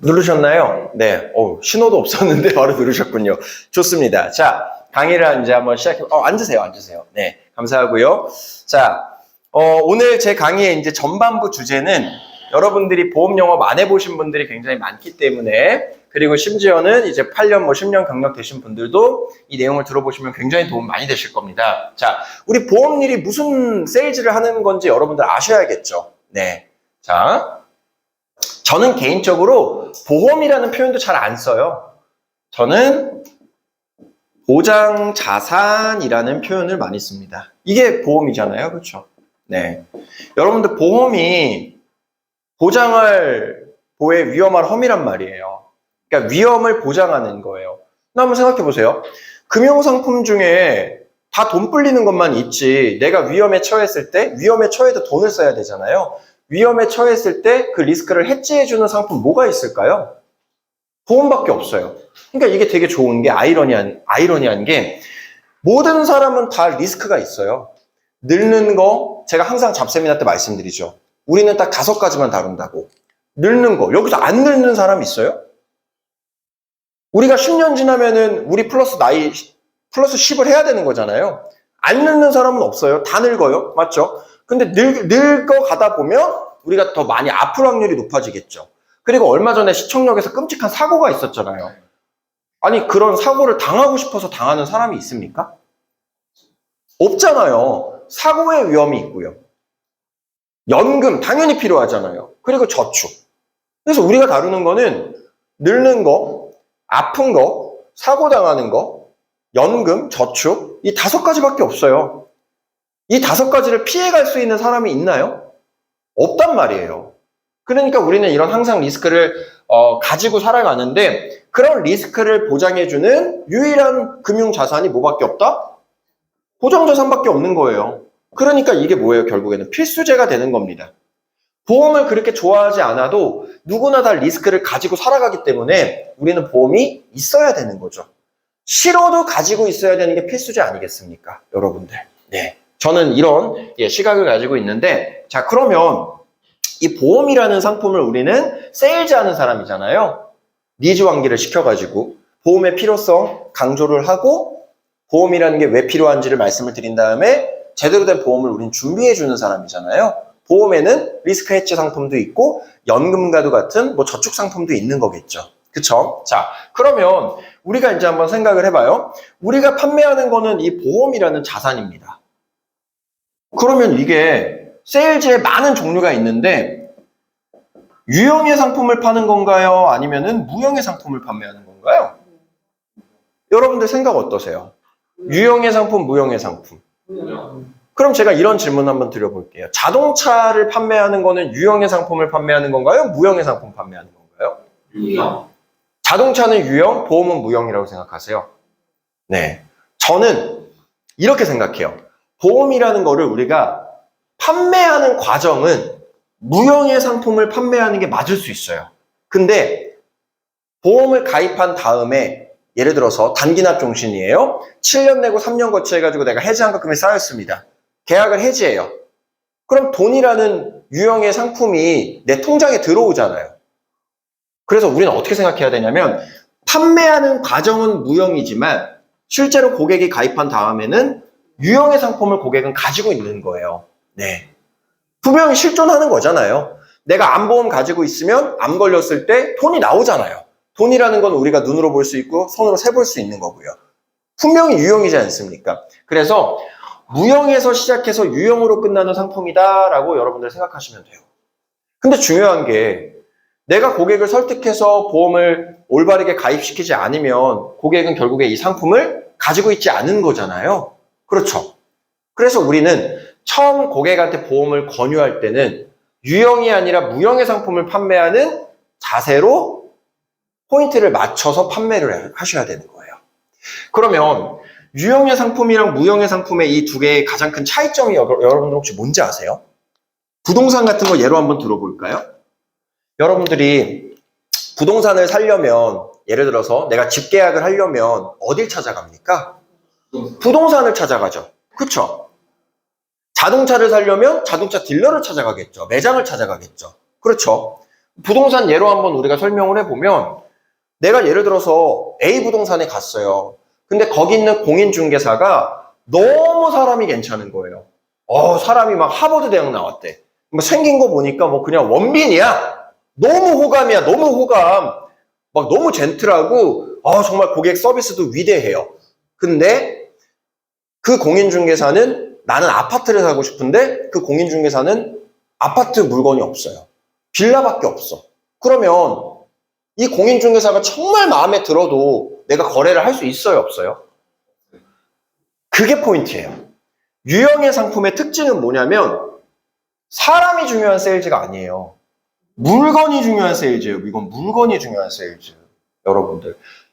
누르셨나요? 네. 신호도 없었는데 바로 누르셨군요. 좋습니다. 자, 강의를 이제 한번 시작해. 앉으세요. 네. 감사하고요. 자, 오늘 제 강의의 이제 전반부 주제는 여러분들이 보험 영업 안 해보신 분들이 굉장히 많기 때문에, 그리고 심지어는 이제 8년, 10년 경력 되신 분들도 이 내용을 들어보시면 굉장히 도움 많이 되실 겁니다. 자, 우리 보험일이 무슨 세일즈를 하는 건지 여러분들 아셔야겠죠. 네. 자, 저는 개인적으로 보험이라는 표현도 잘 안 써요. 저는 보장 자산이라는 표현을 많이 씁니다. 이게 보험이잖아요. 그렇죠? 네. 여러분들 보험이 보장할 보의 위험할 험이란 말이에요. 그러니까 위험을 보장하는 거예요. 한번 생각해 보세요. 금융상품 중에 다 돈 불리는 것만 있지, 내가 위험에 처했을 때 위험에 처해도 돈을 써야 되잖아요. 위험에 처했을 때 그 리스크를 해지해주는 상품 뭐가 있을까요? 보험밖에 없어요. 그러니까 이게 되게 좋은 게 아이러니한 게, 모든 사람은 다 리스크가 있어요. 늙는 거, 제가 항상 잡세미나 때 말씀드리죠. 우리는 딱 5가지만 다룬다고. 늙는 거, 여기서 안 늙는 사람 있어요? 우리가 10년 지나면은 우리 플러스 10을 해야 되는 거잖아요. 안 늙는 사람은 없어요. 다 늙어요. 맞죠? 근데 늙어 가다 보면 우리가 더 많이 아플 확률이 높아지겠죠. 그리고 얼마 전에 시청역에서 끔찍한 사고가 있었잖아요. 아니, 그런 사고를 당하고 싶어서 당하는 사람이 있습니까? 없잖아요. 사고의 위험이 있고요. 연금 당연히 필요하잖아요. 그리고 저축. 그래서 우리가 다루는 거는 늙는 거, 아픈 거, 사고 당하는 거, 연금, 저축, 이 5가지밖에 없어요. 이 5가지를 피해갈 수 있는 사람이 있나요? 없단 말이에요. 그러니까 우리는 이런 항상 리스크를 가지고 살아가는데, 그런 리스크를 보장해주는 유일한 금융자산이 뭐밖에 없다? 보장자산밖에 없는 거예요. 그러니까 이게 뭐예요? 결국에는 필수제가 되는 겁니다. 보험을 그렇게 좋아하지 않아도 누구나 다 리스크를 가지고 살아가기 때문에 우리는 보험이 있어야 되는 거죠. 싫어도 가지고 있어야 되는 게 필수제 아니겠습니까? 여러분들. 네. 저는 이런 시각을 가지고 있는데, 자, 그러면 이 보험이라는 상품을 우리는 세일즈하는 사람이잖아요. 니즈 환기를 시켜가지고 보험의 필요성 강조를 하고, 보험이라는 게 왜 필요한지를 말씀을 드린 다음에 제대로 된 보험을 우린 준비해주는 사람이잖아요. 보험에는 리스크 해지 상품도 있고 연금과도 같은 저축 상품도 있는 거겠죠. 그쵸? 자, 그러면 우리가 이제 한번 생각을 해봐요. 우리가 판매하는 거는 이 보험이라는 자산입니다. 그러면 이게 세일즈에 많은 종류가 있는데, 유형의 상품을 파는 건가요? 아니면은 무형의 상품을 판매하는 건가요? 여러분들 생각 어떠세요? 유형의 상품, 무형의 상품. 그럼 제가 이런 질문 한번 드려볼게요. 자동차를 판매하는 거는 유형의 상품을 판매하는 건가요? 무형의 상품 판매하는 건가요? 유형. 자동차는 유형, 보험은 무형이라고 생각하세요? 네. 저는 이렇게 생각해요. 보험이라는 거를 우리가 판매하는 과정은 무형의 상품을 판매하는 게 맞을 수 있어요. 근데 보험을 가입한 다음에, 예를 들어서 단기납 종신이에요. 7년 내고 3년 거치해가지고 내가 해지한 것금이 쌓였습니다. 계약을 해지해요. 그럼 돈이라는 유형의 상품이 내 통장에 들어오잖아요. 그래서 우리는 어떻게 생각해야 되냐면, 판매하는 과정은 무형이지만 실제로 고객이 가입한 다음에는 유형의 상품을 고객은 가지고 있는 거예요. 네. 분명히 실존하는 거잖아요. 내가 암보험 가지고 있으면 암 걸렸을 때 돈이 나오잖아요. 돈이라는 건 우리가 눈으로 볼 수 있고 손으로 세볼 수 있는 거고요. 분명히 유형이지 않습니까? 그래서 무형에서 시작해서 유형으로 끝나는 상품이다라고 여러분들 생각하시면 돼요. 근데 중요한 게, 내가 고객을 설득해서 보험을 올바르게 가입시키지 않으면 고객은 결국에 이 상품을 가지고 있지 않은 거잖아요. 그렇죠? 그래서 우리는 처음 고객한테 보험을 권유할 때는 유형이 아니라 무형의 상품을 판매하는 자세로 포인트를 맞춰서 판매를 하셔야 되는 거예요. 그러면 유형의 상품이랑 무형의 상품의 이 두 개의 가장 큰 차이점이 여러분들 혹시 뭔지 아세요? 부동산 같은 거 예로 한번 들어볼까요? 여러분들이 부동산을 사려면, 예를 들어서 내가 집 계약을 하려면 어딜 찾아갑니까? 부동산을 찾아가죠. 그쵸? 자동차를 사려면 자동차 딜러를 찾아가겠죠. 매장을 찾아가겠죠. 그렇죠? 부동산 예로 한번 우리가 설명을 해보면 내가 예를 들어서 A 부동산에 갔어요. 근데 거기 있는 공인중개사가 너무 사람이 괜찮은 거예요. 사람이 막 하버드 대학 나왔대. 뭐 생긴 거 보니까 뭐 그냥 원빈이야. 너무 호감이야. 너무 호감. 막 너무 젠틀하고 정말 고객 서비스도 위대해요. 근데 그 공인중개사는 나는 아파트를 사고 싶은데 그 공인중개사는 아파트 물건이 없어요. 빌라밖에 없어. 그러면 이 공인중개사가 정말 마음에 들어도 내가 거래를 할 수 있어요, 없어요? 그게 포인트예요. 유형의 상품의 특징은 뭐냐면 사람이 중요한 세일즈가 아니에요. 물건이 중요한 세일즈예요. 이건 물건이 중요한 세일즈.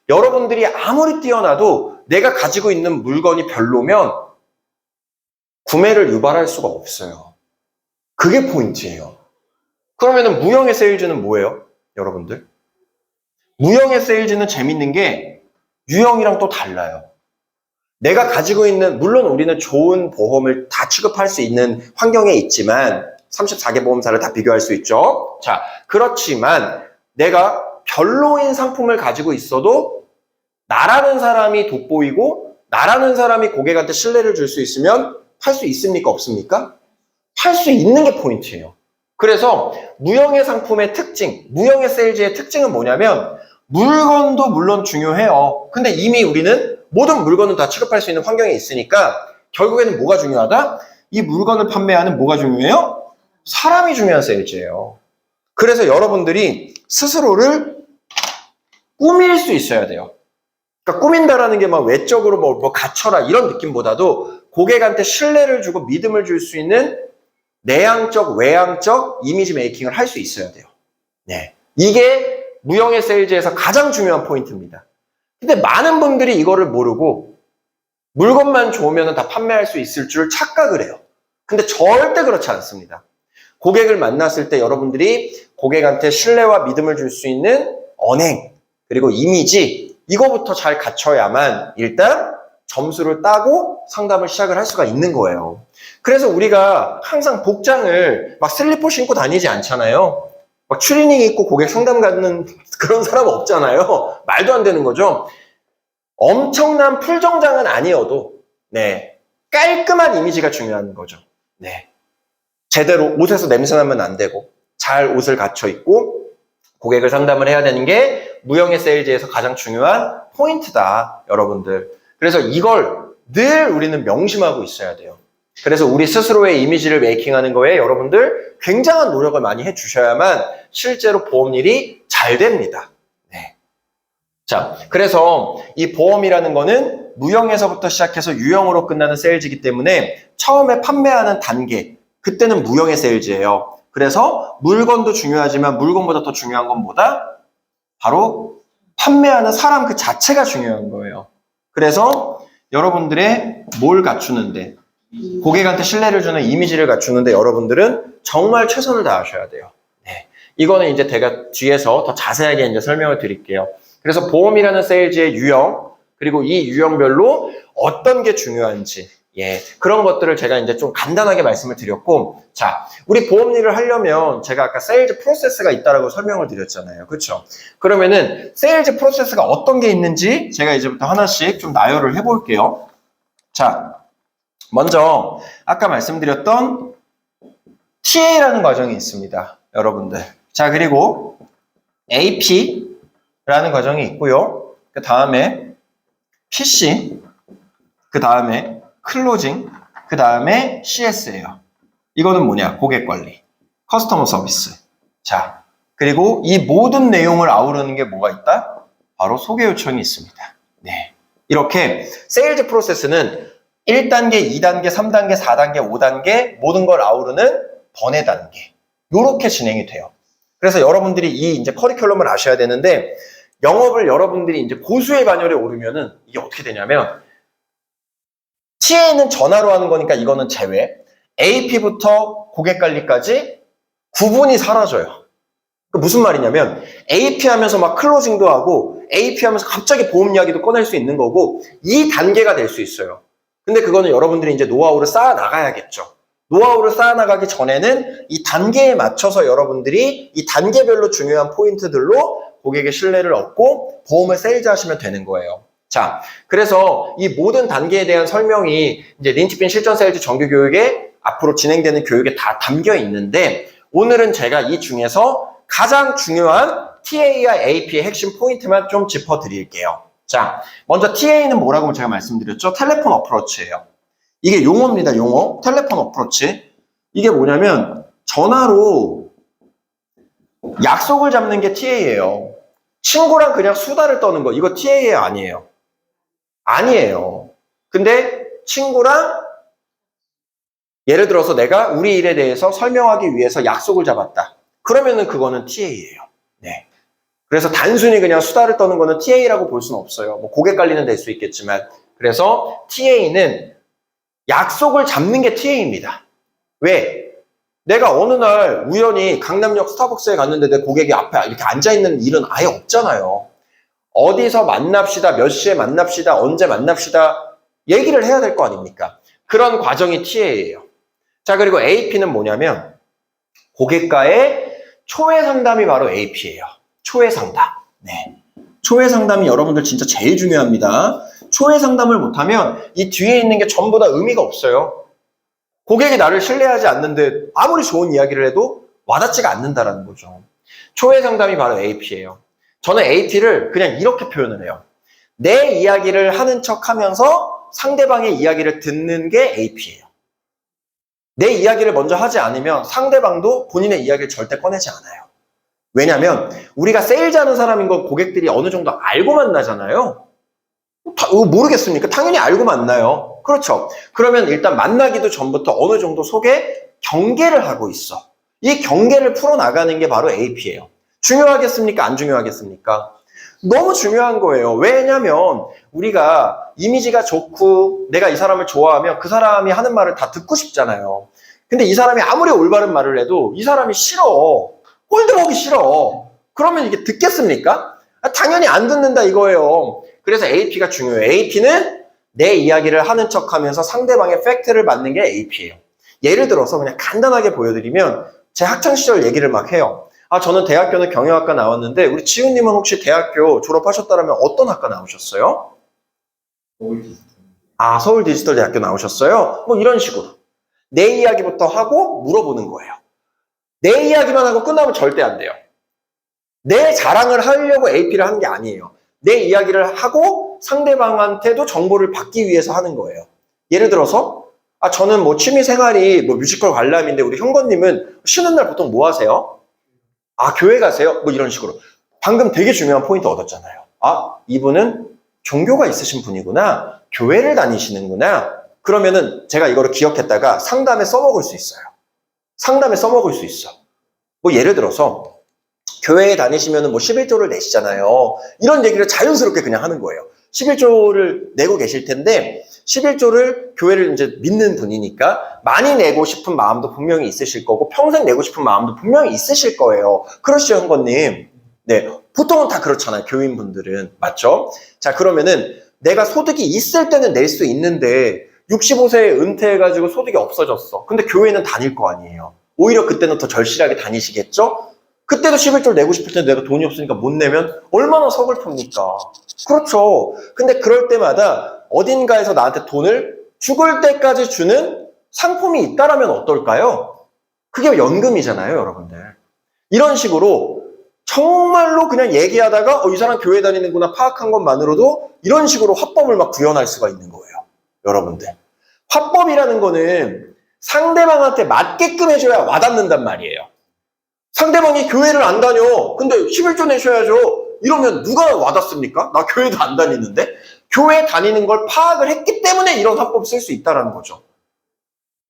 여러분들이 아무리 뛰어나도 내가 가지고 있는 물건이 별로면 구매를 유발할 수가 없어요. 그게 포인트예요. 그러면은 무형의 세일즈는 뭐예요? 여러분들? 무형의 세일즈는 재밌는 게 유형이랑 또 달라요. 내가 가지고 있는, 물론 우리는 좋은 보험을 다 취급할 수 있는 환경에 있지만 34개 보험사를 다 비교할 수 있죠. 자, 그렇지만 내가 별로인 상품을 가지고 있어도 나라는 사람이 돋보이고 나라는 사람이 고객한테 신뢰를 줄 수 있으면 팔 수 있습니까? 없습니까? 팔 수 있는 게 포인트예요. 그래서 무형의 상품의 특징, 무형의 세일즈의 특징은 뭐냐면 물건도 물론 중요해요. 근데 이미 우리는 모든 물건은 다 취급할 수 있는 환경에 있으니까 결국에는 뭐가 중요하다? 이 물건을 판매하는 뭐가 중요해요? 사람이 중요한 세일즈예요. 그래서 여러분들이 스스로를 꾸밀 수 있어야 돼요. 그러니까 꾸민다라는 게 막 외적으로 뭐 갖춰라 이런 느낌보다도 고객한테 신뢰를 주고 믿음을 줄 수 있는 내향적, 외향적 이미지 메이킹을 할 수 있어야 돼요. 네. 이게 무형의 세일즈에서 가장 중요한 포인트입니다. 근데 많은 분들이 이거를 모르고 물건만 좋으면 다 판매할 수 있을 줄 착각을 해요. 근데 절대 그렇지 않습니다. 고객을 만났을 때 여러분들이 고객한테 신뢰와 믿음을 줄 수 있는 언행, 그리고 이미지, 이거부터 잘 갖춰야만 일단 점수를 따고 상담을 시작을 할 수가 있는 거예요. 그래서 우리가 항상 복장을 막 슬리퍼 신고 다니지 않잖아요. 막 추리닝 입고 고객 상담 갖는 그런 사람은 없잖아요. 말도 안 되는 거죠. 엄청난 풀정장은 아니어도 네, 깔끔한 이미지가 중요한 거죠. 네, 제대로 옷에서 냄새 나면 안 되고 잘 옷을 갖춰 입고 고객을 상담을 해야 되는 게 무형의 세일즈에서 가장 중요한 포인트다, 여러분들. 그래서 이걸 늘 우리는 명심하고 있어야 돼요. 그래서 우리 스스로의 이미지를 메이킹하는 거에 여러분들 굉장한 노력을 많이 해주셔야만 실제로 보험일이 잘 됩니다. 네. 자, 그래서 이 보험이라는 거는 무형에서부터 시작해서 유형으로 끝나는 세일즈이기 때문에 처음에 판매하는 단계, 그때는 무형의 세일즈예요. 그래서 물건도 중요하지만 물건보다 더 중요한 건 뭐다? 바로 판매하는 사람 그 자체가 중요한 거예요. 그래서 여러분들의 뭘 갖추는데, 고객한테 신뢰를 주는 이미지를 갖추는데 여러분들은 정말 최선을 다하셔야 돼요. 네. 이거는 이제 제가 뒤에서 더 자세하게 이제 설명을 드릴게요. 그래서 보험이라는 세일즈의 유형, 그리고 이 유형별로 어떤 게 중요한지, 그런 것들을 제가 이제 좀 간단하게 말씀을 드렸고, 자, 우리 보험 일을 하려면 제가 아까 세일즈 프로세스가 있다라고 설명을 드렸잖아요. 그렇죠? 그러면은 세일즈 프로세스가 어떤 게 있는지 제가 이제부터 하나씩 좀 나열을 해볼게요. 자, 먼저 아까 말씀드렸던 TA라는 과정이 있습니다, 여러분들. 자, 그리고 AP라는 과정이 있고요. 그 다음에 PC, 그 다음에 클로징, 그 다음에 CS예요. 이거는 뭐냐? 고객관리, 커스터머 서비스. 자, 그리고 이 모든 내용을 아우르는 게 뭐가 있다? 바로 소개 요청이 있습니다. 네, 이렇게 세일즈 프로세스는 1단계, 2단계, 3단계, 4단계, 5단계 모든 걸 아우르는 번외 단계. 요렇게 진행이 돼요. 그래서 여러분들이 이 이제 커리큘럼을 아셔야 되는데, 영업을 여러분들이 이제 고수의 반열에 오르면은 이게 어떻게 되냐면, TA는 전화로 하는 거니까 이거는 제외. AP부터 고객 관리까지 구분이 사라져요. 그 무슨 말이냐면 AP 하면서 막 클로징도 하고 AP 하면서 갑자기 보험 이야기도 꺼낼 수 있는 거고, 이 단계가 될 수 있어요. 근데 그거는 여러분들이 이제 노하우를 쌓아 나가야겠죠. 노하우를 쌓아나가기 전에는 이 단계에 맞춰서 여러분들이 이 단계별로 중요한 포인트들로 고객의 신뢰를 얻고 보험을 세일즈하시면 되는 거예요. 자, 그래서 이 모든 단계에 대한 설명이 이제 린치핀 실전 세일즈 정규 교육에 앞으로 진행되는 교육에 다 담겨 있는데 오늘은 제가 이 중에서 가장 중요한 TA와 AP의 핵심 포인트만 좀 짚어드릴게요. 자, 먼저 TA는 뭐라고 제가 말씀드렸죠? 텔레폰 어프로치예요. 이게 용어입니다, 용어. 텔레폰 어프로치. 이게 뭐냐면 전화로 약속을 잡는 게 TA예요. 친구랑 그냥 수다를 떠는 거, 이거 TA예요, 아니에요? 아니에요. 근데 친구랑 예를 들어서 내가 우리 일에 대해서 설명하기 위해서 약속을 잡았다. 그러면은 그거는 TA예요. 네. 그래서 단순히 그냥 수다를 떠는 거는 TA라고 볼 수는 없어요. 뭐 고객 관리는 될 수 있겠지만. 그래서 TA는 약속을 잡는 게 TA입니다. 왜? 내가 어느 날 우연히 강남역 스타벅스에 갔는데 내 고객이 앞에 이렇게 앉아있는 일은 아예 없잖아요. 어디서 만납시다, 몇 시에 만납시다, 언제 만납시다 얘기를 해야 될 거 아닙니까? 그런 과정이 TA예요. 자, 그리고 AP는 뭐냐면 고객과의 초회 상담이 바로 AP예요. 초회 상담. 네. 초회 상담이 여러분들 진짜 제일 중요합니다. 초회 상담을 못하면 이 뒤에 있는 게 전부 다 의미가 없어요. 고객이 나를 신뢰하지 않는데 아무리 좋은 이야기를 해도 와닿지가 않는다라는 거죠. 초회 상담이 바로 AP예요. 저는 AP를 그냥 이렇게 표현을 해요. 내 이야기를 하는 척 하면서 상대방의 이야기를 듣는 게 AP예요. 내 이야기를 먼저 하지 않으면 상대방도 본인의 이야기를 절대 꺼내지 않아요. 왜냐면 우리가 세일즈하는 사람인 걸 고객들이 어느 정도 알고 만나잖아요. 모르겠습니까? 당연히 알고 만나요. 그렇죠. 그러면 일단 만나기도 전부터 어느 정도 속에 경계를 하고 있어. 이 경계를 풀어나가는 게 바로 AP예요. 중요하겠습니까? 안 중요하겠습니까? 너무 중요한 거예요. 왜냐면 우리가 이미지가 좋고 내가 이 사람을 좋아하면 그 사람이 하는 말을 다 듣고 싶잖아요. 근데 이 사람이 아무리 올바른 말을 해도 이 사람이 싫어. 꼴도 보기 싫어. 그러면 이게 듣겠습니까? 당연히 안 듣는다 이거예요. 그래서 AP가 중요해요. AP는 내 이야기를 하는 척하면서 상대방의 팩트를 맞는 게 AP예요. 예를 들어서 그냥 간단하게 보여드리면 제 학창시절 얘기를 막 해요. 저는 대학교는 경영학과 나왔는데 우리 지훈님은 혹시 대학교 졸업하셨다면 어떤 학과 나오셨어요? 서울 디지털 대학교 나오셨어요? 뭐 이런 식으로 내 이야기부터 하고 물어보는 거예요. 내 이야기만 하고 끝나면 절대 안 돼요. 내 자랑을 하려고 AP를 하는 게 아니에요. 내 이야기를 하고 상대방한테도 정보를 받기 위해서 하는 거예요. 예를 들어서 저는 뭐 취미 생활이 뭐 뮤지컬 관람인데 우리 형건님은 쉬는 날 보통 뭐 하세요? 교회 가세요? 뭐 이런 식으로. 방금 되게 중요한 포인트 얻었잖아요. 이분은 종교가 있으신 분이구나. 교회를 다니시는구나. 그러면은 제가 이거를 기억했다가 상담에 써먹을 수 있어요. 상담에 써먹을 수 있어. 뭐 예를 들어서 교회에 다니시면은 뭐 11조를 내시잖아요. 이런 얘기를 자연스럽게 그냥 하는 거예요. 11조를 내고 계실 텐데 11조를 교회를 이제 믿는 분이니까 많이 내고 싶은 마음도 분명히 있으실 거고 평생 내고 싶은 마음도 분명히 있으실 거예요. 그러시죠, 형건님? 네, 보통은 다 그렇잖아요. 교인분들은. 맞죠? 자, 그러면은 내가 소득이 있을 때는 낼 수 있는데 65세에 은퇴해가지고 소득이 없어졌어. 근데 교회는 다닐 거 아니에요. 오히려 그때는 더 절실하게 다니시겠죠? 그때도 11조를 내고 싶을 텐데 내가 돈이 없으니까 못 내면 얼마나 서글픕니까? 그렇죠. 근데 그럴 때마다 어딘가에서 나한테 돈을 죽을 때까지 주는 상품이 있다라면 어떨까요? 그게 연금이잖아요, 여러분들. 이런 식으로 정말로 그냥 얘기하다가 이 사람 교회 다니는구나 파악한 것만으로도 이런 식으로 화법을 막 구현할 수가 있는 거예요. 여러분들. 화법이라는 거는 상대방한테 맞게끔 해줘야 와닿는단 말이에요. 상대방이 교회를 안 다녀. 근데 11조 내셔야죠. 이러면 누가 와닿습니까? 나 교회도 안 다니는데? 교회 다니는 걸 파악을 했기 때문에 이런 화법 쓸 수 있다는 거죠.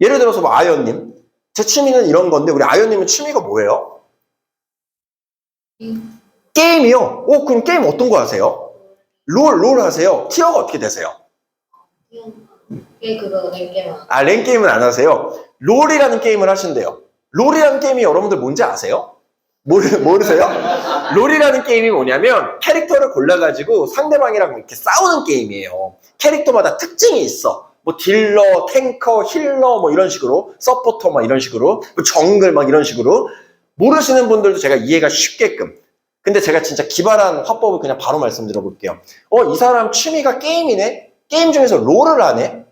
예를 들어서 뭐 아연님. 제 취미는 이런 건데 우리 아연님은 취미가 뭐예요? 게임이요? 그럼 게임 어떤 거 하세요? 롤 하세요? 티어가 어떻게 되세요? 랭게임은 안 하세요? 롤이라는 게임을 하신대요. 롤이라는 게임이 여러분들 뭔지 아세요? 모르세요? 롤이라는 게임이 뭐냐면 캐릭터를 골라가지고 상대방이랑 이렇게 싸우는 게임이에요. 캐릭터마다 특징이 있어. 뭐 딜러, 탱커, 힐러 뭐 이런 식으로 서포터 막 이런 식으로 뭐 정글 막 이런 식으로 모르시는 분들도 제가 이해가 쉽게끔. 근데 제가 진짜 기발한 화법을 그냥 바로 말씀드려 볼게요. 이 사람 취미가 게임이네? 게임 중에서 롤을 하네?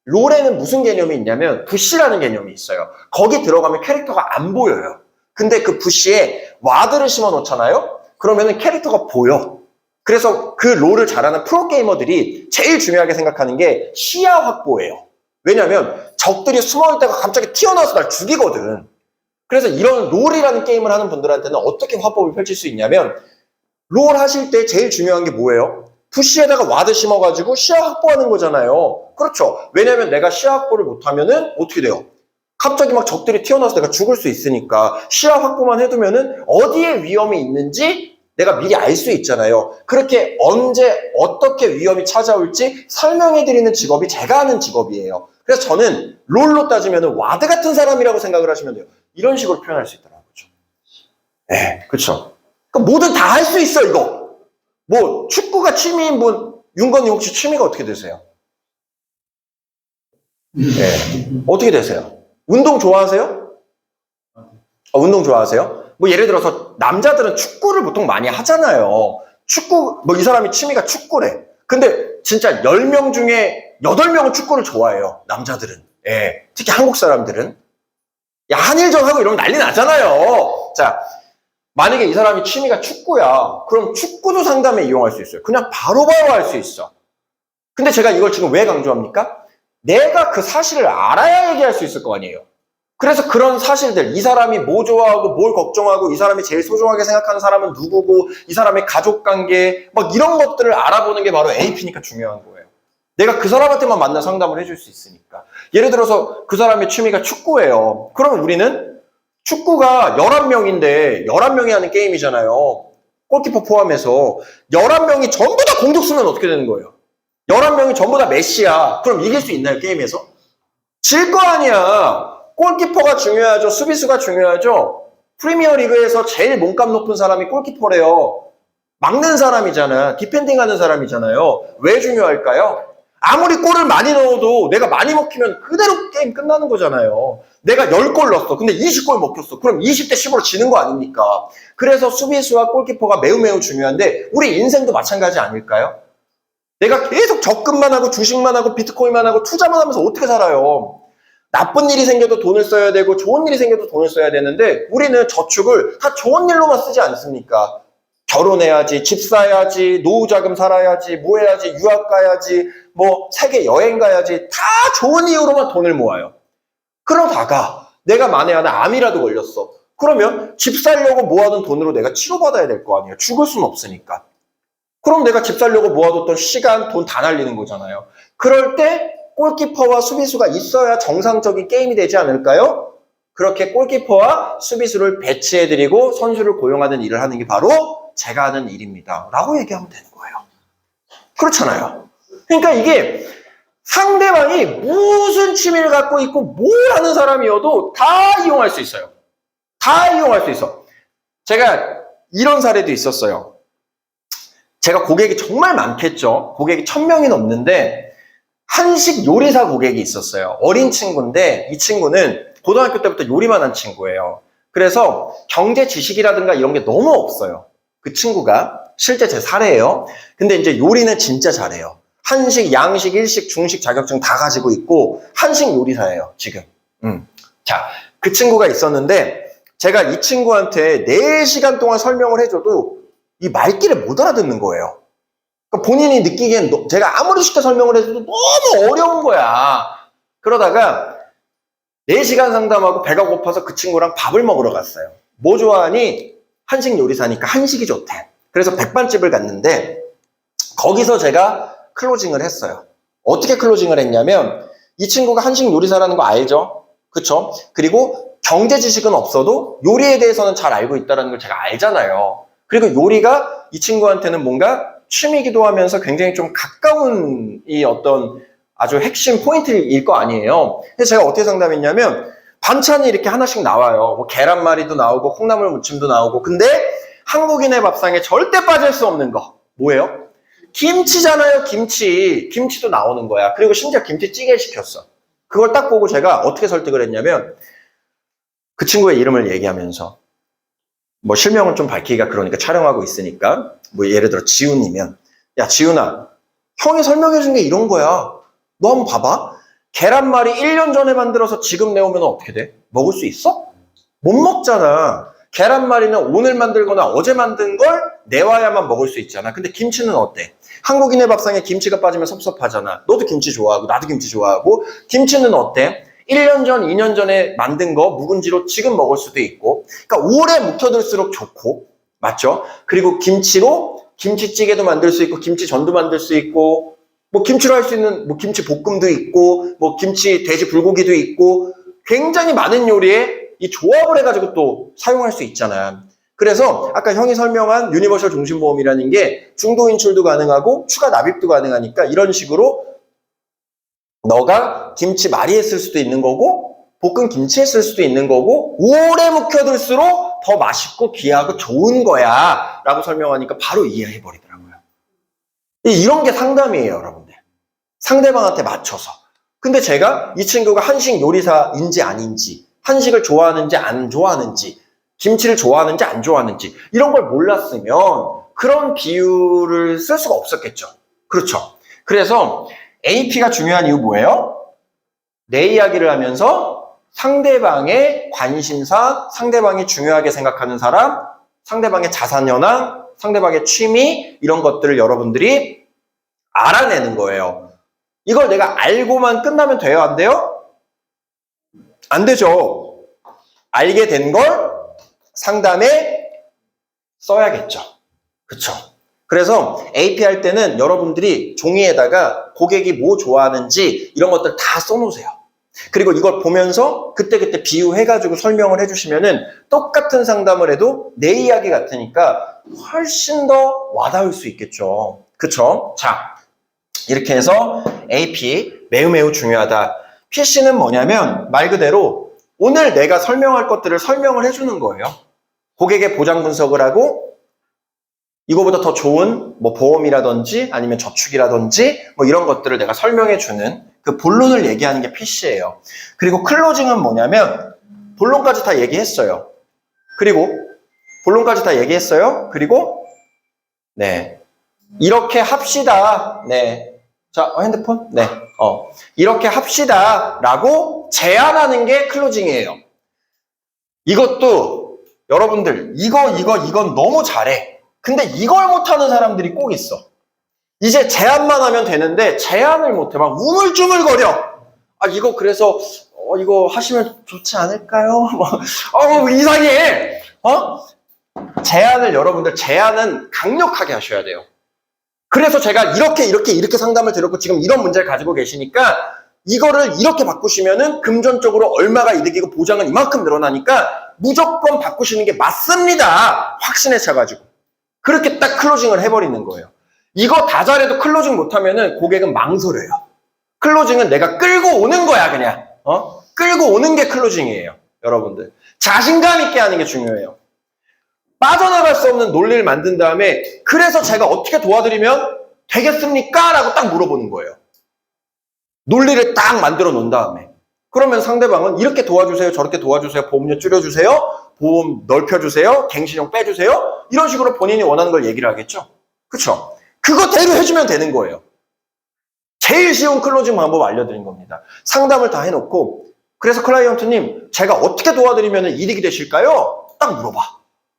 롤에는 무슨 개념이 있냐면 부시라는 개념이 있어요. 거기 들어가면 캐릭터가 안 보여요. 근데 그 부시에 와드를 심어 놓잖아요? 그러면은 캐릭터가 보여. 그래서 그 롤을 잘하는 프로게이머들이 제일 중요하게 생각하는 게 시야 확보예요. 왜냐면 적들이 숨어 있다가 갑자기 튀어나와서 날 죽이거든. 그래서 이런 롤이라는 게임을 하는 분들한테는 어떻게 화법을 펼칠 수 있냐면 롤 하실 때 제일 중요한 게 뭐예요? 부시에다가 와드 심어가지고 시야 확보하는 거잖아요. 그렇죠. 왜냐면 내가 시야 확보를 못하면은 어떻게 돼요? 갑자기 막 적들이 튀어나와서 내가 죽을 수 있으니까 시야 확보만 해두면은 어디에 위험이 있는지 내가 미리 알 수 있잖아요. 그렇게 언제 어떻게 위험이 찾아올지 설명해드리는 직업이 제가 하는 직업이에요. 그래서 저는 롤로 따지면 와드 같은 사람이라고 생각을 하시면 돼요. 이런 식으로 표현할 수 있더라고요. 네, 그렇죠. 그러니까 뭐든 다 할 수 있어 이거. 뭐 축구가 취미인 분, 윤건님 혹시 취미가 어떻게 되세요? 네, 어떻게 되세요? 운동 좋아하세요? 운동 좋아하세요? 뭐 예를 들어서 남자들은 축구를 보통 많이 하잖아요. 축구, 뭐 이 사람이 취미가 축구래. 근데 진짜 10명 중에 8명은 축구를 좋아해요. 남자들은. 예. 특히 한국 사람들은. 야, 한일전 하고 이러면 난리 나잖아요. 자, 만약에 이 사람이 취미가 축구야. 그럼 축구도 상담에 이용할 수 있어요. 그냥 바로바로 할 수 있어. 근데 제가 이걸 지금 왜 강조합니까? 내가 그 사실을 알아야 얘기할 수 있을 거 아니에요. 그래서 그런 사실들, 이 사람이 뭐 좋아하고 뭘 걱정하고 이 사람이 제일 소중하게 생각하는 사람은 누구고 이 사람의 가족관계 막 이런 것들을 알아보는 게 바로 AP니까 중요한 거예요. 내가 그 사람한테만 만나 상담을 해줄 수 있으니까. 예를 들어서 그 사람의 취미가 축구예요. 그러면 우리는 축구가 11명인데 11명이 하는 게임이잖아요. 골키퍼 포함해서 11명이 전부 다 공격수면 어떻게 되는 거예요? 11명이 전부 다 메시야. 그럼 이길 수 있나요, 게임에서? 질 거 아니야. 골키퍼가 중요하죠. 수비수가 중요하죠. 프리미어 리그에서 제일 몸값 높은 사람이 골키퍼래요. 막는 사람이잖아. 디펜딩하는 사람이잖아요. 왜 중요할까요? 아무리 골을 많이 넣어도 내가 많이 먹히면 그대로 게임 끝나는 거잖아요. 내가 10골 넣었어. 근데 20골 먹혔어. 그럼 20대 10으로 지는 거 아닙니까? 그래서 수비수와 골키퍼가 매우 중요한데 우리 인생도 마찬가지 아닐까요? 내가 계속 적금만 하고 주식만 하고 비트코인만 하고 투자만 하면서 어떻게 살아요? 나쁜 일이 생겨도 돈을 써야 되고 좋은 일이 생겨도 돈을 써야 되는데 우리는 저축을 다 좋은 일로만 쓰지 않습니까? 결혼해야지, 집 사야지, 노후자금 살아야지, 뭐 해야지, 유학 가야지, 뭐 세계 여행 가야지 다 좋은 이유로만 돈을 모아요. 그러다가 내가 만에 하나 암이라도 걸렸어. 그러면 집 살려고 모아둔 돈으로 내가 치료받아야 될 거 아니에요. 죽을 수는 없으니까. 그럼 내가 집 살려고 모아뒀던 시간, 돈 다 날리는 거잖아요. 그럴 때 골키퍼와 수비수가 있어야 정상적인 게임이 되지 않을까요? 그렇게 골키퍼와 수비수를 배치해드리고 선수를 고용하는 일을 하는 게 바로 제가 하는 일입니다. 라고 얘기하면 되는 거예요. 그렇잖아요. 그러니까 이게 상대방이 무슨 취미를 갖고 있고 뭘 하는 사람이어도 다 이용할 수 있어요. 다 이용할 수 있어. 제가 이런 사례도 있었어요. 제가 고객이 정말 많겠죠. 고객이 1000명이 넘는데 한식 요리사 고객이 있었어요. 어린 친구인데 이 친구는 고등학교 때부터 요리만 한 친구예요. 그래서 경제 지식이라든가 이런 게 너무 없어요. 그 친구가 실제 제 사례예요. 근데 이제 요리는 진짜 잘해요. 한식, 양식, 일식, 중식 자격증 다 가지고 있고 한식 요리사예요, 지금. 자, 그 친구가 있었는데 제가 이 친구한테 4시간 동안 설명을 해줘도 이 말귀를 못 알아듣는 거예요. 그러니까 본인이 느끼기엔 제가 아무리 쉽게 설명을 해줘도 너무 어려운 거야. 그러다가 4시간 상담하고 배가 고파서 그 친구랑 밥을 먹으러 갔어요. 뭐 좋아하니? 한식 요리사니까 한식이 좋대. 그래서 백반집을 갔는데 거기서 제가 클로징을 했어요. 어떻게 클로징을 했냐면 이 친구가 한식 요리사라는 거 알죠? 그쵸? 그리고 경제 지식은 없어도 요리에 대해서는 잘 알고 있다는 걸 제가 알잖아요. 그리고 요리가 이 친구한테는 뭔가 취미이기도 하면서 굉장히 좀 가까운 이 어떤 아주 핵심 포인트일 거 아니에요. 그래서 제가 어떻게 상담했냐면 반찬이 이렇게 하나씩 나와요. 뭐 계란말이도 나오고 콩나물 무침도 나오고. 근데 한국인의 밥상에 절대 빠질 수 없는 거 뭐예요? 김치잖아요, 김치. 김치도 나오는 거야. 그리고 심지어 김치찌개 시켰어. 그걸 딱 보고 제가 어떻게 설득을 했냐면 그 친구의 이름을 얘기하면서 뭐 실명은 좀 밝히기가 그러니까 촬영하고 있으니까 뭐 예를 들어 지훈이면 야 지훈아 형이 설명해 준 게 이런 거야. 너 한번 봐봐. 계란말이 1년 전에 만들어서 지금 내오면 어떻게 돼? 먹을 수 있어? 못 먹잖아. 계란말이는 오늘 만들거나 어제 만든 걸 내와야만 먹을 수 있잖아. 근데 김치는 어때? 한국인의 밥상에 김치가 빠지면 섭섭하잖아. 너도 김치 좋아하고 나도 김치 좋아하고. 김치는 어때? 1년 전, 2년 전에 만든 거 묵은지로 지금 먹을 수도 있고. 그러니까 오래 묵혀둘수록 좋고. 맞죠? 그리고 김치로 김치찌개도 만들 수 있고 김치전도 만들 수 있고 뭐 김치로 할 수 있는 뭐 김치 볶음도 있고 뭐 김치 돼지 불고기도 있고 굉장히 많은 요리에 이 조합을 해가지고 또 사용할 수 있잖아. 그래서 아까 형이 설명한 유니버셜 종신보험이라는 게 중도 인출도 가능하고 추가 납입도 가능하니까 이런 식으로 너가 김치 많이 했을 수도 있는 거고 볶은 김치 했을 수도 있는 거고 오래 묵혀둘수록 더 맛있고 귀하고 좋은 거야 라고 설명하니까 바로 이해해버리더라고요. 이런 게 상담이에요, 여러분들. 상대방한테 맞춰서. 근데 제가 이 친구가 한식 요리사인지 아닌지 한식을 좋아하는지 안 좋아하는지 김치를 좋아하는지 안 좋아하는지 이런 걸 몰랐으면 그런 비유를 쓸 수가 없었겠죠. 그렇죠. 그래서 AP가 중요한 이유 뭐예요? 내 이야기를 하면서 상대방의 관심사, 상대방이 중요하게 생각하는 사람, 상대방의 자산 현황, 상대방의 취미 이런 것들을 여러분들이 알아내는 거예요. 이걸 내가 알고만 끝나면 돼요? 안 돼요? 안 되죠. 알게 된 걸 상담에 써야겠죠. 그렇죠. 그래서 AP 할 때는 여러분들이 종이에다가 고객이 뭐 좋아하는지 이런 것들 다 써놓으세요. 그리고 이걸 보면서 그때그때 비유해가지고 설명을 해주시면은 똑같은 상담을 해도 내 이야기 같으니까 훨씬 더 와닿을 수 있겠죠. 그쵸? 자, 이렇게 해서 AP 매우 중요하다. PC는 뭐냐면 말 그대로 오늘 내가 설명할 것들을 설명을 해주는 거예요. 고객의 보장 분석을 하고 이거보다 더 좋은 뭐 보험이라든지 아니면 저축이라든지 뭐 이런 것들을 내가 설명해주는 그 본론을 얘기하는 게 PC예요. 그리고 클로징은 뭐냐면 본론까지 다 얘기했어요. 그리고 본론까지 다 얘기했어요. 그리고 네 이렇게 합시다. 네. 자, 핸드폰? 네. 이렇게 합시다. 라고 제안하는 게 클로징이에요. 이것도 여러분들 이건 너무 잘해. 근데 이걸 못하는 사람들이 꼭 있어. 이제 제안만 하면 되는데 제안을 못해. 막 우물쭈물거려. 아, 이거 그래서 이거 하시면 좋지 않을까요? 이상해. 제안을 여러분들 제안은 강력하게 하셔야 돼요. 그래서 제가 이렇게 상담을 드렸고 지금 이런 문제를 가지고 계시니까 이거를 이렇게 바꾸시면은 금전적으로 얼마가 이득이고 보장은 이만큼 늘어나니까 무조건 바꾸시는 게 맞습니다. 확신에 차가지고. 그렇게 딱 클로징을 해버리는 거예요. 이거 다 잘해도 클로징 못하면은 고객은 망설여요. 클로징은 내가 끌고 오는 거야, 그냥. 끌고 오는 게 클로징이에요. 여러분들. 자신감 있게 하는 게 중요해요. 빠져나갈 수 없는 논리를 만든 다음에 그래서 제가 어떻게 도와드리면 되겠습니까? 라고 딱 물어보는 거예요. 논리를 딱 만들어 놓은 다음에. 그러면 상대방은 이렇게 도와주세요. 저렇게 도와주세요. 보험료 줄여주세요. 보험 넓혀주세요. 갱신형 빼주세요. 이런 식으로 본인이 원하는 걸 얘기를 하겠죠. 그쵸? 그거대로 해주면 되는 거예요. 제일 쉬운 클로징 방법 알려드린 겁니다. 상담을 다 해놓고 그래서 클라이언트님 제가 어떻게 도와드리면 이득이 되실까요? 딱 물어봐.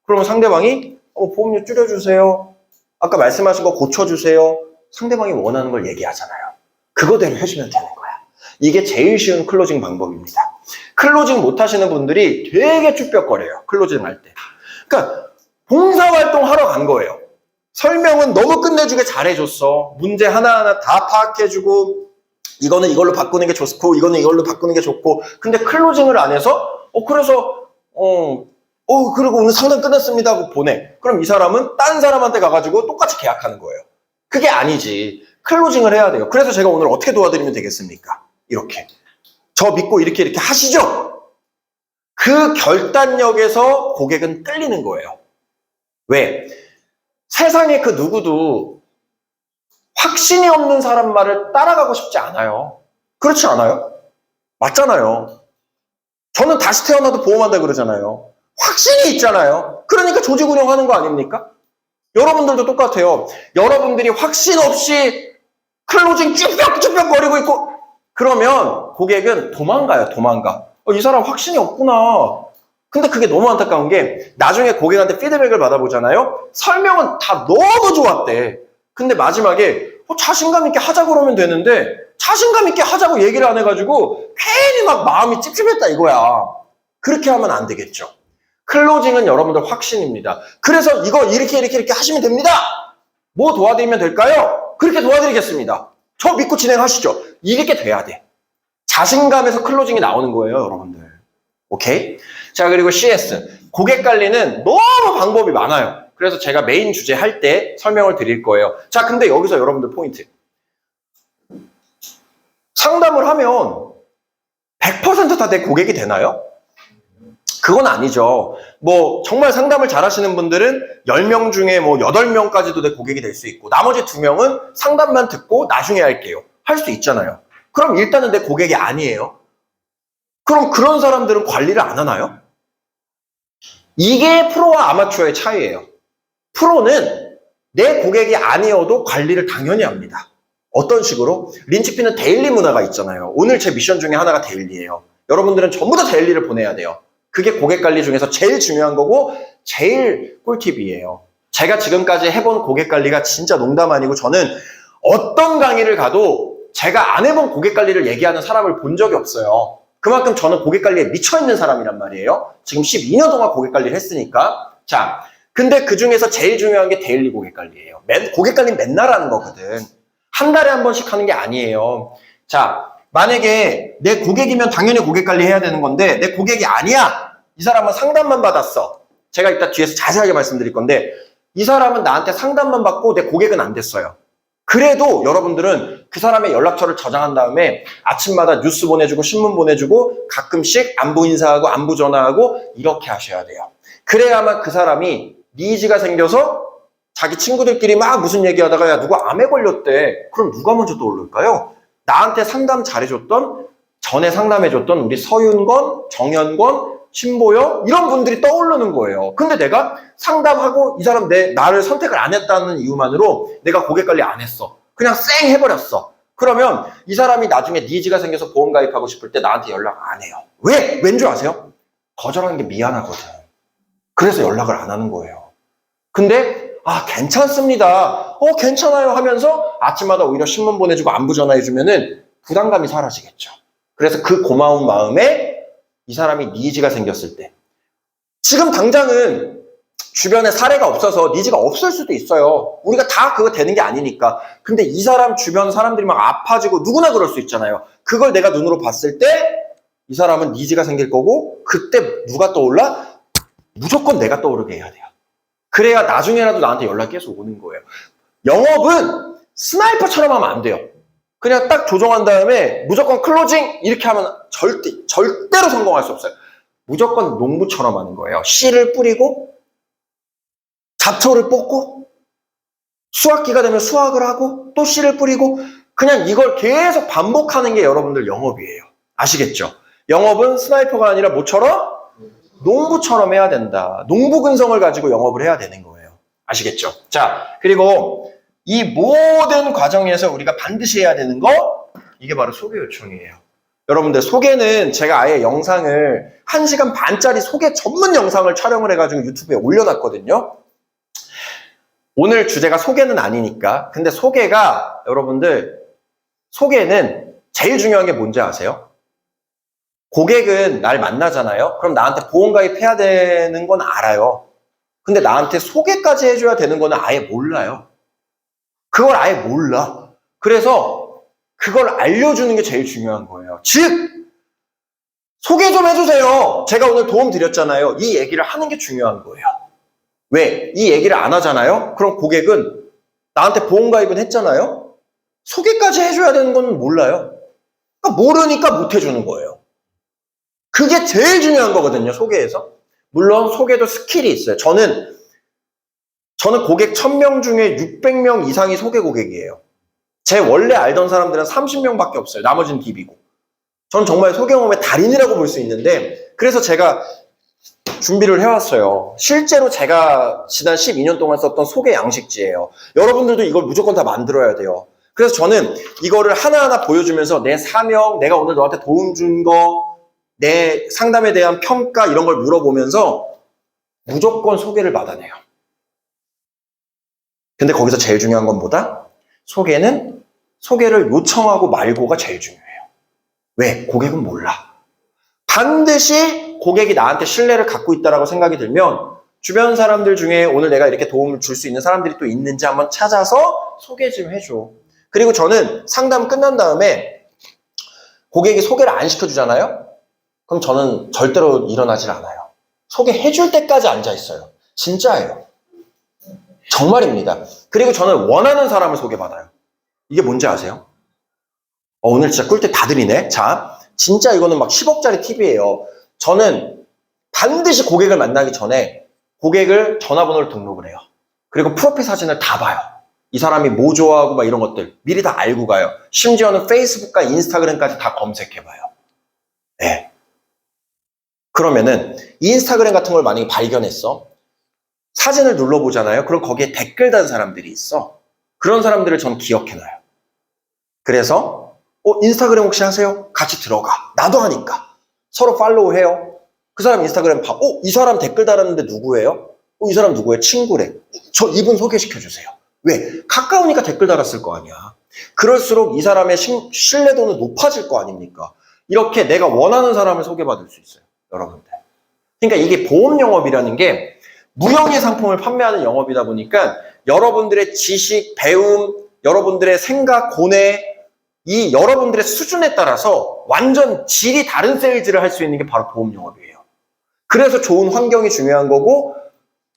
그러면 상대방이 보험료 줄여주세요. 아까 말씀하신 거 고쳐주세요. 상대방이 원하는 걸 얘기하잖아요. 그거대로 해주면 되는 거야. 이게 제일 쉬운 클로징 방법입니다. 클로징 못하시는 분들이 되게 쭈뼛거려요. 클로징 할 때. 그러니까 봉사활동 하러 간 거예요. 설명은 너무 끝내주게 잘해줬어. 문제 하나하나 다 파악해주고 이거는 이걸로 바꾸는 게 좋고 이거는 이걸로 바꾸는 게 좋고 근데 클로징을 안 해서 그래서 그리고 오늘 상담 끝났습니다 하고 보내. 그럼 이 사람은 딴 사람한테 가가지고 똑같이 계약하는 거예요. 그게 아니지. 클로징을 해야 돼요. 그래서 제가 오늘 어떻게 도와드리면 되겠습니까? 이렇게. 저 믿고 이렇게 하시죠? 그 결단력에서 고객은 끌리는 거예요. 왜? 세상에 그 누구도 확신이 없는 사람 말을 따라가고 싶지 않아요. 그렇지 않아요? 맞잖아요. 저는 다시 태어나도 보험한다 그러잖아요. 확신이 있잖아요. 그러니까 조직 운영하는 거 아닙니까? 여러분들도 똑같아요. 여러분들이 확신 없이 클로징 쭈뼛쭈뼛거리고 있고 그러면 고객은 도망가요. 도망가. 이 사람 확신이 없구나. 근데 그게 너무 안타까운 게 나중에 고객한테 피드백을 받아보잖아요. 설명은 다 너무 좋았대. 근데 마지막에 자신감 있게 하자고 그러면 되는데 자신감 있게 하자고 얘기를 안 해가지고 괜히 막 마음이 찝찝했다 이거야. 그렇게 하면 안 되겠죠. 클로징은 여러분들 확신입니다. 그래서 이거 이렇게 하시면 됩니다. 뭐 도와드리면 될까요? 그렇게 도와드리겠습니다. 저 믿고 진행하시죠. 이렇게 돼야 돼. 자신감에서 클로징이 나오는 거예요, 여러분들. 오케이? 자, 그리고 CS. 고객 관리는 너무 방법이 많아요. 그래서 제가 메인 주제 할 때 설명을 드릴 거예요. 자, 근데 여기서 여러분들 포인트. 상담을 하면 100% 다 내 고객이 되나요? 그건 아니죠. 뭐 정말 상담을 잘 하시는 분들은 10명 중에 뭐 8명까지도 내 고객이 될 수 있고 나머지 2명은 상담만 듣고 나중에 할게요. 할 수 있잖아요. 그럼 일단은 내 고객이 아니에요. 그럼 그런 사람들은 관리를 안 하나요? 이게 프로와 아마추어의 차이예요. 프로는 내 고객이 아니어도 관리를 당연히 합니다. 어떤 식으로? 린치피는 데일리 문화가 있잖아요. 오늘 제 미션 중에 하나가 데일리예요. 여러분들은 전부 다 데일리를 보내야 돼요. 그게 고객 관리 중에서 제일 중요한 거고 제일 꿀팁이에요. 제가 지금까지 해본 고객 관리가 진짜 농담 아니고 저는 어떤 강의를 가도 제가 안 해본 고객 관리를 얘기하는 사람을 본 적이 없어요. 그만큼 저는 고객 관리에 미쳐있는 사람이란 말이에요. 지금 12년 동안 고객 관리를 했으니까. 자, 근데 그 중에서 제일 중요한 게 데일리 고객 관리예요. 고객 관리는 맨날 하는 거거든. 한 달에 한 번씩 하는 게 아니에요. 자, 만약에 내 고객이면 당연히 고객 관리 해야 되는 건데 내 고객이 아니야. 이 사람은 상담만 받았어. 제가 이따 뒤에서 자세하게 말씀드릴 건데 이 사람은 나한테 상담만 받고 내 고객은 안 됐어요. 그래도 여러분들은 그 사람의 연락처를 저장한 다음에 아침마다 뉴스 보내주고 신문 보내주고 가끔씩 안부 인사하고 안부 전화하고 이렇게 하셔야 돼요. 그래야만 그 사람이 니즈가 생겨서 자기 친구들끼리 막 무슨 얘기하다가 야 누가 암에 걸렸대. 그럼 누가 먼저 떠오를까요? 나한테 상담 잘해줬던 전에 상담해줬던 우리 서윤건, 정현건, 신보영 이런 분들이 떠오르는 거예요. 근데 내가 상담하고 이 사람 나를 선택을 안 했다는 이유만으로 내가 고객 관리 안 했어. 그냥 쌩 해버렸어. 그러면 이 사람이 나중에 니즈가 생겨서 보험 가입하고 싶을 때 나한테 연락 안 해요. 왜? 왠 줄 아세요? 거절하는 게 미안하거든. 그래서 연락을 안 하는 거예요. 근데 괜찮습니다. 괜찮아요 하면서 아침마다 오히려 신문 보내주고 안부 전화해주면은 부담감이 사라지겠죠. 그래서 그 고마운 마음에 이 사람이 니즈가 생겼을 때 지금 당장은 주변에 사례가 없어서 니즈가 없을 수도 있어요. 우리가 다 그거 되는 게 아니니까. 근데 이 사람 주변 사람들이 막 아파지고 누구나 그럴 수 있잖아요. 그걸 내가 눈으로 봤을 때 이 사람은 니즈가 생길 거고 그때 누가 떠올라? 무조건 내가 떠오르게 해야 돼요. 그래야 나중에라도 나한테 연락이 계속 오는 거예요. 영업은 스나이퍼처럼 하면 안 돼요. 그냥 딱 조정한 다음에 무조건 클로징 이렇게 하면 절대로 성공할 수 없어요. 무조건 농부처럼 하는 거예요. 씨를 뿌리고 잡초를 뽑고 수확기가 되면 수확을 하고 또 씨를 뿌리고 그냥 이걸 계속 반복하는 게 여러분들 영업이에요. 아시겠죠? 영업은 스나이퍼가 아니라 뭐처럼? 농부처럼 해야 된다. 농부 근성을 가지고 영업을 해야 되는 거예요. 아시겠죠? 자, 그리고 이 모든 과정에서 우리가 반드시 해야 되는 거 이게 바로 소개 요청이에요. 여러분들 소개는 제가 아예 영상을 1시간 반짜리 소개 전문 영상을 촬영을 해가지고 유튜브에 올려놨거든요. 오늘 주제가 소개는 아니니까. 근데 소개가 여러분들 소개는 제일 중요한 게 뭔지 아세요? 고객은 날 만나잖아요. 그럼 나한테 보험 가입해야 되는 건 알아요. 근데 나한테 소개까지 해줘야 되는 거는 아예 몰라요. 그걸 아예 몰라. 그래서 그걸 알려주는 게 제일 중요한 거예요. 즉 소개 좀 해주세요. 제가 오늘 도움 드렸잖아요. 이 얘기를 하는 게 중요한 거예요. 왜? 이 얘기를 안 하잖아요. 그럼 고객은 나한테 보험 가입은 했잖아요. 소개까지 해줘야 되는 건 몰라요. 그러니까 모르니까 못 해주는 거예요. 그게 제일 중요한 거거든요. 소개에서. 물론 소개도 스킬이 있어요. 저는 고객 1000명 중에 600명 이상이 소개 고객이에요. 제 원래 알던 사람들은 30명밖에 없어요. 나머지는 DB고. 전 정말 소경험의 달인이라고 볼 수 있는데, 그래서 제가 준비를 해왔어요. 실제로 제가 지난 12년 동안 썼던 소개 양식지예요. 여러분들도 이걸 무조건 다 만들어야 돼요. 그래서 저는 이거를 하나하나 보여주면서 내 사명, 내가 오늘 너한테 도움 준 거, 내 상담에 대한 평가 이런 걸 물어보면서 무조건 소개를 받아내요. 근데 거기서 제일 중요한 건 뭐다? 소개를 요청하고 말고가 제일 중요해요. 왜? 고객은 몰라. 반드시 고객이 나한테 신뢰를 갖고 있다고 생각이 들면 주변 사람들 중에 오늘 내가 이렇게 도움을 줄 수 있는 사람들이 또 있는지 한번 찾아서 소개 좀 해줘. 그리고 저는 상담 끝난 다음에 고객이 소개를 안 시켜주잖아요? 그럼 저는 절대로 일어나질 않아요. 소개해줄 때까지 앉아있어요. 진짜예요. 정말입니다. 그리고 저는 원하는 사람을 소개받아요. 이게 뭔지 아세요? 오늘 진짜 꿀팁 다 드리네. 자, 진짜 이거는 막 10억짜리 팁이에요. 저는 반드시 고객을 만나기 전에 고객을 전화번호를 등록을 해요. 그리고 프로필 사진을 다 봐요. 이 사람이 뭐 좋아하고 막 이런 것들 미리 다 알고 가요. 심지어는 페이스북과 인스타그램까지 다 검색해봐요. 네. 그러면은 인스타그램 같은 걸 만약에 발견했어. 사진을 눌러보잖아요. 그럼 거기에 댓글 단 사람들이 있어. 그런 사람들을 전 기억해놔요. 그래서 인스타그램 혹시 하세요? 같이 들어가. 나도 하니까. 서로 팔로우 해요. 그 사람 인스타그램 봐. 이 사람 댓글 달았는데 누구예요? 이 사람 누구예요? 친구래. 저 이분 소개시켜주세요. 왜? 가까우니까 댓글 달았을 거 아니야. 그럴수록 이 사람의 신뢰도는 높아질 거 아닙니까? 이렇게 내가 원하는 사람을 소개받을 수 있어요. 여러분들. 그러니까 이게 보험 영업이라는 게 무형의 상품을 판매하는 영업이다 보니까 여러분들의 지식, 배움, 여러분들의 생각, 고뇌, 이 여러분들의 수준에 따라서 완전 질이 다른 세일즈를 할 수 있는 게 바로 보험 영업이에요. 그래서 좋은 환경이 중요한 거고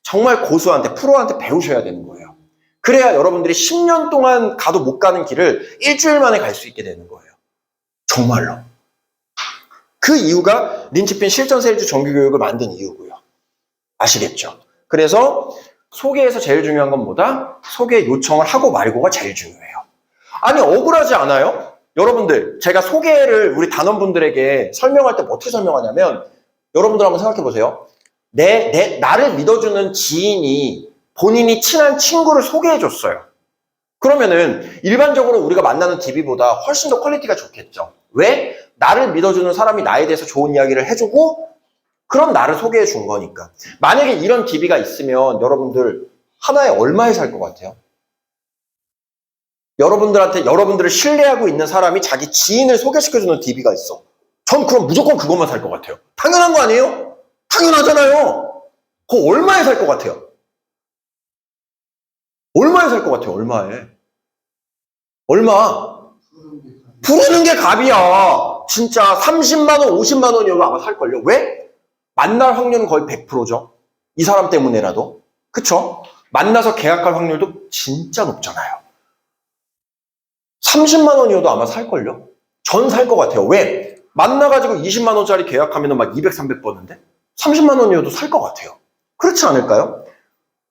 정말 고수한테, 프로한테 배우셔야 되는 거예요. 그래야 여러분들이 10년 동안 가도 못 가는 길을 일주일 만에 갈 수 있게 되는 거예요. 정말로. 그 이유가 린치핀 실전 세일즈 정규 교육을 만든 이유고요. 아시겠죠? 그래서 소개에서 제일 중요한 건 뭐다? 소개 요청을 하고 말고가 제일 중요해요. 아니 억울하지 않아요? 여러분들 제가 소개를 우리 단원분들에게 설명할 때 어떻게 설명하냐면 여러분들 한번 생각해 보세요. 나를 믿어주는 지인이 본인이 친한 친구를 소개해 줬어요. 그러면은 일반적으로 우리가 만나는 DB보다 훨씬 더 퀄리티가 좋겠죠. 왜? 나를 믿어주는 사람이 나에 대해서 좋은 이야기를 해주고 그럼 나를 소개해 준 거니까. 만약에 이런 DB가 있으면 여러분들 하나에 얼마에 살 것 같아요? 여러분들을 신뢰하고 있는 사람이 자기 지인을 소개시켜주는 DB가 있어. 전 그럼 무조건 그것만 살 것 같아요. 당연한 거 아니에요? 당연하잖아요. 그거 얼마에 살 것 같아요? 얼마에 살 것 같아요? 얼마에? 얼마? 부르는 게 값이야. 진짜 30만 원, 50만 원이어도 아마 살걸요. 왜? 만날 확률은 거의 100%죠. 이 사람 때문에라도. 그쵸? 만나서 계약할 확률도 진짜 높잖아요. 30만 원이어도 아마 살걸요? 전 살 것 같아요. 왜? 만나가지고 20만 원짜리 계약하면 막 200, 300 버는데? 30만 원이어도 살 것 같아요. 그렇지 않을까요?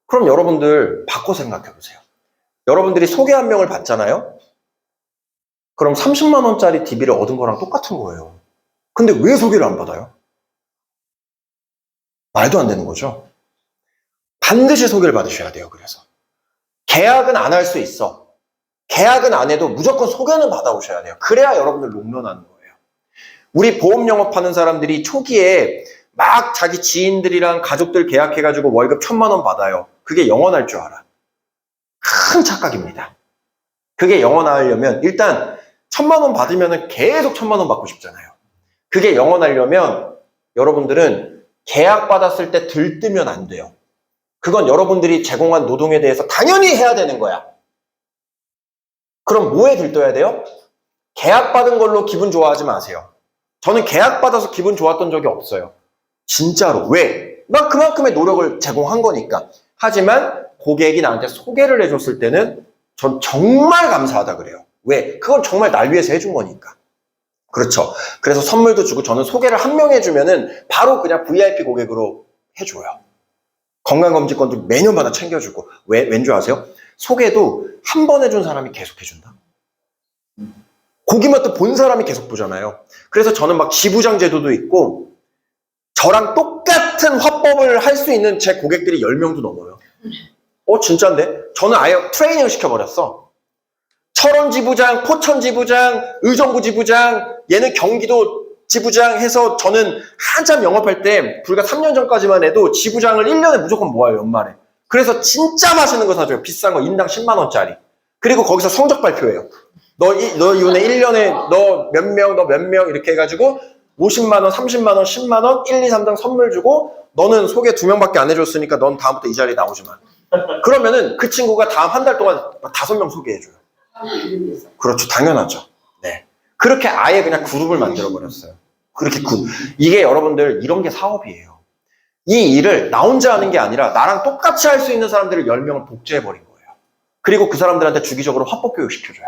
그럼 여러분들 바꿔 생각해 보세요. 여러분들이 소개 한 명을 받잖아요? 그럼 30만 원짜리 DB를 얻은 거랑 똑같은 거예요. 근데 왜 소개를 안 받아요? 말도 안 되는 거죠. 반드시 소개를 받으셔야 돼요. 그래서 계약은 안 할 수 있어. 계약은 안 해도 무조건 소개는 받아오셔야 돼요. 그래야 여러분들 롱런하는 거예요. 우리 보험 영업하는 사람들이 초기에 막 자기 지인들이랑 가족들 계약해가지고 월급 1,000만 원 받아요. 그게 영원할 줄 알아. 큰 착각입니다. 그게 영원하려면 일단 1,000만 원 받으면 계속 1,000만 원 받고 싶잖아요. 그게 영원하려면 여러분들은 계약 받았을 때 들뜨면 안 돼요. 그건 여러분들이 제공한 노동에 대해서 당연히 해야 되는 거야. 그럼 뭐에 들떠야 돼요? 계약 받은 걸로 기분 좋아하지 마세요. 저는 계약 받아서 기분 좋았던 적이 없어요. 진짜로. 왜? 나 그만큼의 노력을 제공한 거니까. 하지만 고객이 나한테 소개를 해줬을 때는 전 정말 감사하다 그래요. 왜? 그건 정말 날 위해서 해준 거니까. 그렇죠. 그래서 선물도 주고 저는 소개를 한 명 해주면은 바로 그냥 VIP 고객으로 해줘요. 건강검진권도 매년마다 챙겨주고. 왠 줄 아세요? 소개도 한 번 해준 사람이 계속 해준다. 고기만 또 본 사람이 계속 보잖아요. 그래서 저는 막 지부장 제도도 있고 저랑 똑같은 화법을 할 수 있는 제 고객들이 10명도 넘어요. 진짜인데? 저는 아예 트레이닝을 시켜버렸어. 철원 지부장, 포천 지부장, 의정부 지부장, 얘는 경기도 지부장 해서 저는 한참 영업할 때 불과 3년 전까지만 해도 지부장을 1년에 무조건 모아요, 연말에. 그래서 진짜 맛있는 거 사줘요. 비싼 거, 인당 10만 원짜리. 그리고 거기서 성적 발표해요. 너 이번에 1년에 너 몇 명 이렇게 해가지고 50만 원, 30만 원, 10만 원, 1, 2, 3등 선물 주고 너는 소개 2명밖에 안 해줬으니까 넌 다음부터 이 자리에 나오지 마. 그러면은 그 친구가 다음 한 달 동안 5명 소개해줘요. 그렇죠. 당연하죠. 네. 그렇게 아예 그냥 그룹을 만들어버렸어요. 이게 여러분들 이런 게 사업이에요. 이 일을 나 혼자 하는 게 아니라 나랑 똑같이 할 수 있는 사람들을 10명을 복제해버린 거예요. 그리고 그 사람들한테 주기적으로 화법 교육 시켜줘요.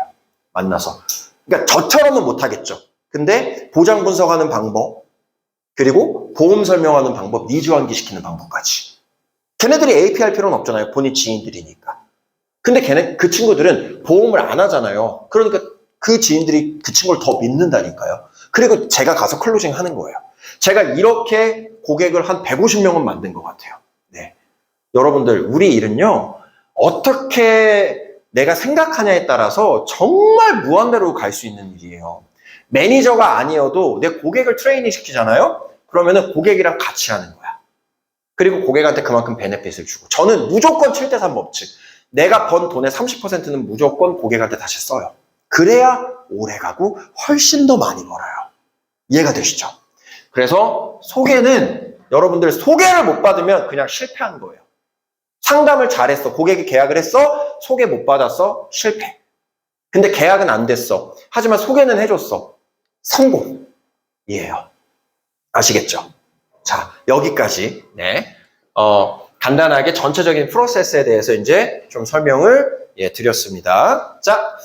만나서. 그러니까 저처럼은 못하겠죠. 근데 보장 분석하는 방법, 그리고 보험 설명하는 방법, 니즈 환기시키는 방법까지. 걔네들이 API 할 필요는 없잖아요. 본인 지인들이니까. 근데 그 친구들은 보험을 안 하잖아요. 그러니까 그 지인들이 그 친구를 더 믿는다니까요. 그리고 제가 가서 클로징 하는 거예요. 제가 이렇게 고객을 한 150명은 만든 것 같아요. 네. 여러분들, 우리 일은요, 어떻게 내가 생각하냐에 따라서 정말 무한대로 갈 수 있는 일이에요. 매니저가 아니어도 내 고객을 트레이닝 시키잖아요? 그러면은 고객이랑 같이 하는 거야. 그리고 고객한테 그만큼 베네핏을 주고. 저는 무조건 7대3 법칙. 내가 번 돈의 30%는 무조건 고객한테 다시 써요. 그래야 오래 가고 훨씬 더 많이 벌어요. 이해가 되시죠? 그래서 소개는 여러분들 소개를 못 받으면 그냥 실패한 거예요. 상담을 잘했어. 고객이 계약을 했어. 소개 못 받았어. 실패. 근데 계약은 안 됐어. 하지만 소개는 해줬어. 성공이에요. 아시겠죠? 자, 여기까지. 네. 간단하게 전체적인 프로세스에 대해서 이제 좀 설명을 드렸습니다. 자,